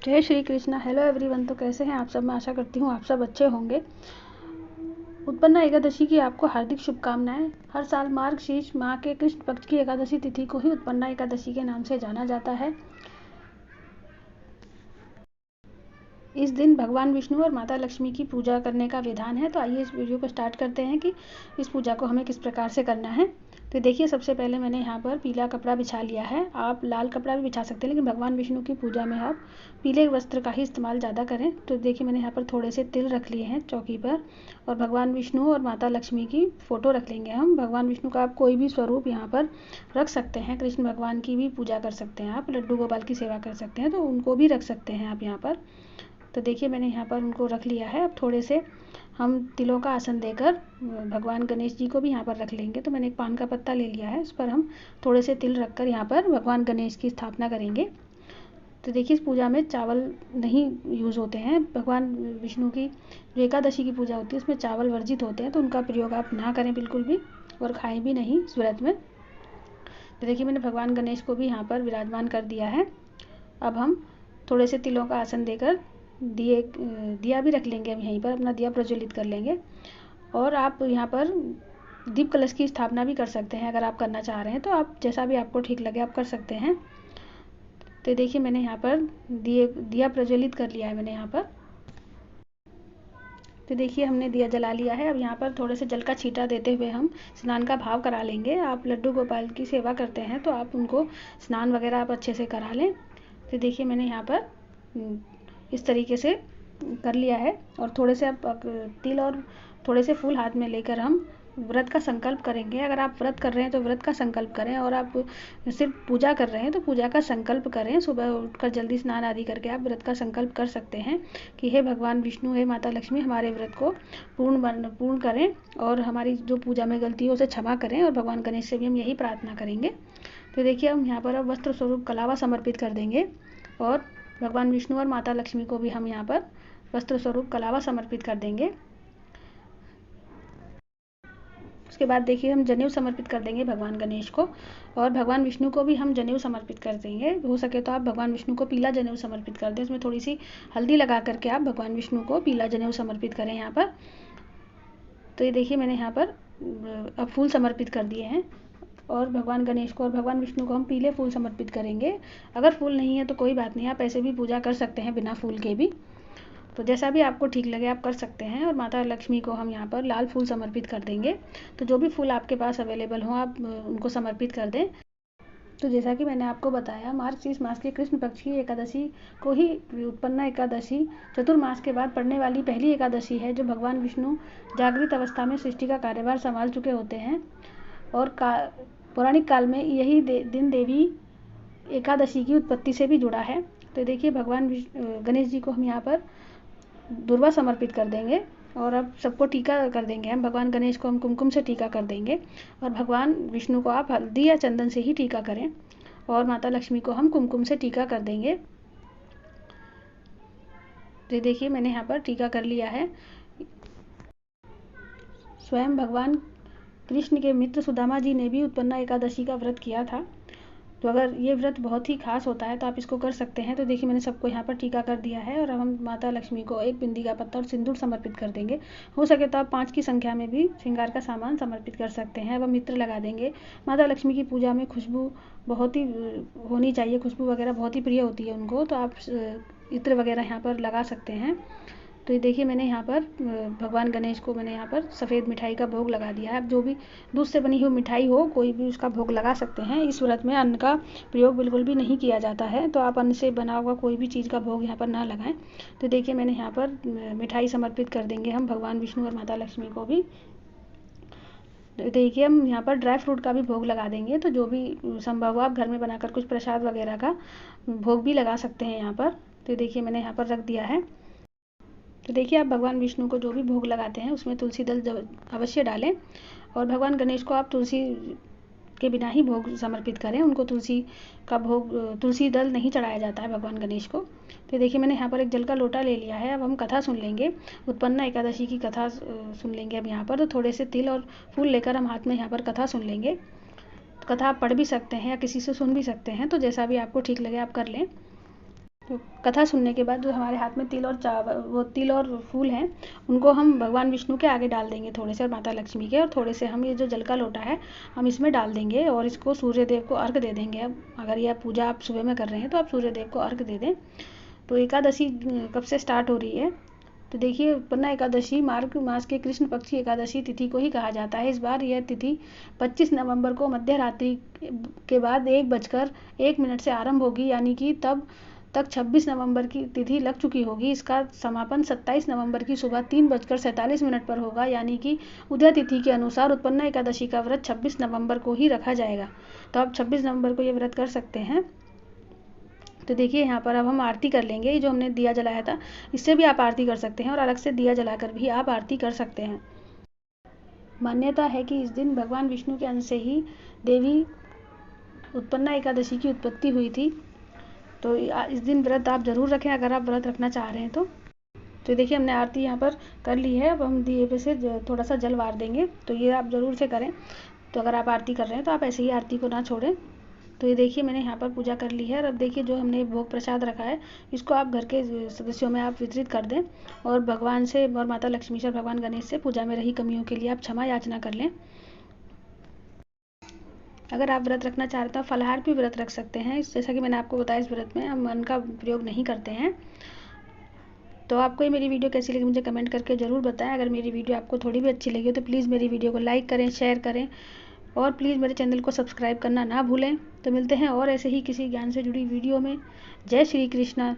जय Shri Krishna. Hello everyone. तो कैसे हैं आप सब? मैं आशा करती हूँ आप सब अच्छे होंगे। उत्पन्ना एकादशी की आपको हार्दिक शुभकामनाएं। हर साल मार्गशीर्ष माह के कृष्ण पक्ष की एकादशी तिथि को ही उत्पन्ना एकादशी के नाम से जाना जाता है। इस दिन भगवान विष्णु और माता लक्ष्मी की पूजा करने का विधान है। तो आइए इस वीडियो को स्टार्ट करते हैं कि इस पूजा को हमें किस प्रकार से करना है। तो देखिए, सबसे पहले मैंने यहाँ पर पीला कपड़ा बिछा लिया है। आप लाल कपड़ा भी बिछा सकते हैं, लेकिन भगवान विष्णु की पूजा में आप पीले वस्त्र का ही इस्तेमाल ज़्यादा करें। तो देखिए, मैंने यहाँ पर थोड़े से तिल रख लिए हैं चौकी पर, और भगवान विष्णु और माता लक्ष्मी की फ़ोटो रख लेंगे हम। भगवान विष्णु का आप कोई भी स्वरूप यहाँ पर रख सकते हैं। कृष्ण भगवान की भी पूजा कर सकते हैं आप, लड्डू गोपाल की सेवा कर सकते हैं, तो उनको भी रख सकते हैं आप यहाँ पर। तो देखिए, मैंने यहाँ पर उनको रख लिया है। अब थोड़े से हम तिलों का आसन देकर भगवान गणेश जी को भी यहाँ पर रख लेंगे। तो मैंने एक पान का पत्ता ले लिया है, उस पर हम थोड़े से तिल रखकर यहाँ पर भगवान गणेश की स्थापना करेंगे। तो देखिए, इस पूजा में चावल नहीं यूज़ होते हैं। भगवान विष्णु की जो एकादशी की पूजा होती है उसमें चावल वर्जित होते हैं, तो उनका प्रयोग आप ना करें बिल्कुल भी, और खाएं भी नहीं इस व्रत में। तो देखिए, मैंने भगवान गणेश को भी यहाँ पर विराजमान कर दिया है। अब हम थोड़े से तिलों का आसन देकर दिया भी रख लेंगे। हम यहीं पर अपना दिया प्रज्वलित कर लेंगे, और आप यहाँ पर दीप कलश की स्थापना भी कर सकते हैं। अगर आप करना चाह रहे हैं तो आप जैसा भी आपको ठीक लगे आप कर सकते हैं। तो देखिए, मैंने यहाँ पर दिया प्रज्वलित कर लिया है मैंने यहाँ पर। तो देखिए, हमने दिया जला लिया है। अब यहाँ पर थोड़े से जल का छींटा देते हुए हम स्नान का भाव करा लेंगे। आप लड्डू गोपाल की सेवा करते हैं तो आप उनको स्नान वगैरह आप अच्छे से करा लें। तो देखिए, मैंने यहाँ पर इस तरीके से कर लिया है, और थोड़े से आप तिल और थोड़े से फूल हाथ में लेकर हम व्रत का संकल्प करेंगे। अगर आप व्रत कर रहे हैं तो व्रत का संकल्प करें, और आप सिर्फ पूजा कर रहे हैं तो पूजा का संकल्प करें। सुबह उठकर जल्दी स्नान आदि करके आप व्रत का संकल्प कर सकते हैं कि हे भगवान विष्णु, हे माता लक्ष्मी, हमारे व्रत को पूर्ण करें और हमारी जो पूजा में गलती हो उसे क्षमा करें। और भगवान गणेश से भी हम यही प्रार्थना करेंगे। तो देखिए, हम यहाँ पर अब वस्त्र स्वरूप कलावा समर्पित कर देंगे, और भगवान विष्णु और माता लक्ष्मी को भी हम यहाँ पर वस्त्र स्वरूप कलावा समर्पित कर देंगे। उसके बाद देखिए, हम जनेऊ समर्पित कर देंगे भगवान गणेश को, और भगवान विष्णु को भी हम जनेऊ समर्पित कर देंगे। हो सके तो आप भगवान विष्णु को पीला जनेऊ समर्पित कर दें, उसमें थोड़ी सी हल्दी लगा करके आप भगवान विष्णु को पीला जनेऊ समर्पित करें यहाँ पर। तो ये देखिए, मैंने यहाँ पर अब फूल समर्पित कर दिए हैं, और भगवान गणेश को और भगवान विष्णु को हम पीले फूल समर्पित करेंगे। अगर फूल नहीं है तो कोई बात नहीं, आप ऐसे भी पूजा कर सकते हैं बिना फूल के भी। तो जैसा भी आपको ठीक लगे आप कर सकते हैं। और माता लक्ष्मी को हम यहाँ पर लाल फूल समर्पित कर देंगे। तो जो भी फूल आपके पास अवेलेबल हो आप उनको समर्पित कर दें। तो जैसा कि मैंने आपको बताया, मार्गशीर्ष मास के कृष्ण पक्ष की एकादशी को ही उत्पन्ना एकादशी चतुर्मास के बाद पड़ने वाली पहली एकादशी है, जो भगवान विष्णु जागृत अवस्था में सृष्टि का कार्यभार संभाल चुके होते हैं। और पौराणिक काल में यही दिन देवी एकादशी की उत्पत्ति से भी जुड़ा है। तो देखिए, भगवान गणेश जी को हम यहाँ पर दुर्वा समर्पित कर देंगे, और अब सबको टीका कर देंगे हम। भगवान गणेश को हम कुमकुम से टीका कर देंगे, और भगवान विष्णु को आप हल्दी या चंदन से ही टीका करें, और माता लक्ष्मी को हम कुमकुम से टीका कर देंगे। तो देखिए, मैंने यहाँ पर टीका कर लिया है। स्वयं भगवान कृष्ण के मित्र सुदामा जी ने भी उत्पन्ना एकादशी का व्रत किया था। तो अगर ये व्रत बहुत ही खास होता है तो आप इसको कर सकते हैं। तो देखिए, मैंने सबको यहाँ पर टीका कर दिया है, और अब हम माता लक्ष्मी को एक बिंदी का पत्ता और सिंदूर समर्पित कर देंगे। हो सके तो आप 5 की संख्या में भी श्रृंगार का सामान समर्पित कर सकते हैं। अब हम इत्र लगा देंगे। माता लक्ष्मी की पूजा में खुशबू बहुत ही होनी चाहिए, खुशबू वगैरह बहुत ही प्रिय होती है उनको, तो आप इत्र वगैरह यहाँ पर लगा सकते हैं। तो ये देखिए, मैंने यहाँ पर भगवान गणेश को मैंने यहाँ पर सफ़ेद मिठाई का भोग लगा दिया है। अब जो भी दूध से बनी हुई मिठाई हो कोई भी उसका भोग लगा सकते हैं। इस व्रत में अन्न का प्रयोग बिल्कुल भी नहीं किया जाता है, तो आप अन्न से बना हुआ कोई भी चीज़ का भोग यहाँ पर ना लगाएं। तो देखिए, मैंने यहाँ पर मिठाई समर्पित कर देंगे हम भगवान विष्णु और माता लक्ष्मी को भी। देखिए, हम यहाँ पर ड्राई फ्रूट का भी भोग लगा देंगे। तो जो भी संभव हो आप घर में बनाकर कुछ प्रसाद वगैरह का भोग भी लगा सकते हैं यहाँ पर। तो देखिए, मैंने यहाँ पर रख दिया है। तो देखिए, आप भगवान विष्णु को जो भी भोग लगाते हैं उसमें तुलसी दल अवश्य डालें, और भगवान गणेश को आप तुलसी के बिना ही भोग समर्पित करें। उनको तुलसी का भोग, तुलसी दल नहीं चढ़ाया जाता है भगवान गणेश को। तो देखिए, मैंने यहाँ पर एक जल का लोटा ले लिया है। अब हम कथा सुन लेंगे, उत्पन्ना एकादशी की कथा सुन लेंगे। अब यहाँ पर तो थोड़े से तिल और फूल लेकर हम हाथ में यहाँ पर कथा सुन लेंगे। कथा आप पढ़ भी सकते हैं या किसी से सुन भी सकते हैं, तो जैसा भी आपको ठीक लगे आप कर लें। तो कथा सुनने के बाद जो हमारे हाथ में तिल और फूल हैं, उनको हम भगवान विष्णु के आगे डाल देंगे थोड़े से, और माता लक्ष्मी के, और थोड़े से हम ये जो जल का लोटा है हम इसमें डाल देंगे और इसको सूर्य देव को अर्घ दे देंगे। अब अगर यह पूजा आप सुबह में कर रहे हैं तो आप सूर्य देव को अर्घ दे दें। तो एकादशी कब से स्टार्ट हो रही है, तो देखिए उत्पन्ना एकादशी मार्ग मास के कृष्ण पक्ष की एकादशी तिथि को ही कहा जाता है। इस बार यह तिथि 25 नवंबर को मध्य रात्रि के बाद 1:01 से आरंभ होगी, यानी कि तब तक 26 नवंबर की तिथि लग चुकी होगी। इसका समापन 27 नवंबर की सुबह 3:47 पर होगा, यानी कि उदय तिथि के अनुसार उत्पन्ना एकादशी का व्रत 26 नवंबर को ही रखा जाएगा। तो आप 26 नवंबर को ये व्रत कर सकते हैं। तो देखिए यहाँ पर अब हम आरती कर लेंगे। ये जो हमने दिया जलाया था इससे भी आप आरती कर सकते हैं, और अलग से दिया जलाकर भी आप आरती कर सकते हैं। मान्यता है कि इस दिन भगवान विष्णु के अंश से ही देवी उत्पन्ना एकादशी की उत्पत्ति हुई थी। तो इस दिन व्रत आप ज़रूर रखें अगर आप व्रत रखना चाह रहे हैं तो देखिए हमने आरती यहाँ पर कर ली है। अब हम दिए पे से थोड़ा सा जल वार देंगे, तो ये आप ज़रूर से करें। तो अगर आप आरती कर रहे हैं तो आप ऐसे ही आरती को ना छोड़ें। तो ये देखिए मैंने यहाँ पर पूजा कर ली है। और अब देखिए जो हमने भोग प्रसाद रखा है इसको आप घर के सदस्यों में आप वितरित कर दें, और भगवान से और माता लक्ष्मी से और भगवान गणेश से पूजा में रही कमियों के लिए आप क्षमा याचना कर लें। अगर आप व्रत रखना चाहते हैं तो फलाहार भी व्रत रख सकते हैं। जैसा कि मैंने आपको बताया, इस व्रत में हम अन्न का प्रयोग नहीं करते हैं। तो आपको ये मेरी वीडियो कैसी लगी मुझे कमेंट करके ज़रूर बताएं। अगर मेरी वीडियो आपको थोड़ी भी अच्छी लगी हो तो प्लीज़ मेरी वीडियो को लाइक करें, शेयर करें, और प्लीज़ मेरे चैनल को सब्सक्राइब करना ना भूलें। तो मिलते हैं और ऐसे ही किसी ज्ञान से जुड़ी वीडियो में। जय श्री कृष्णा।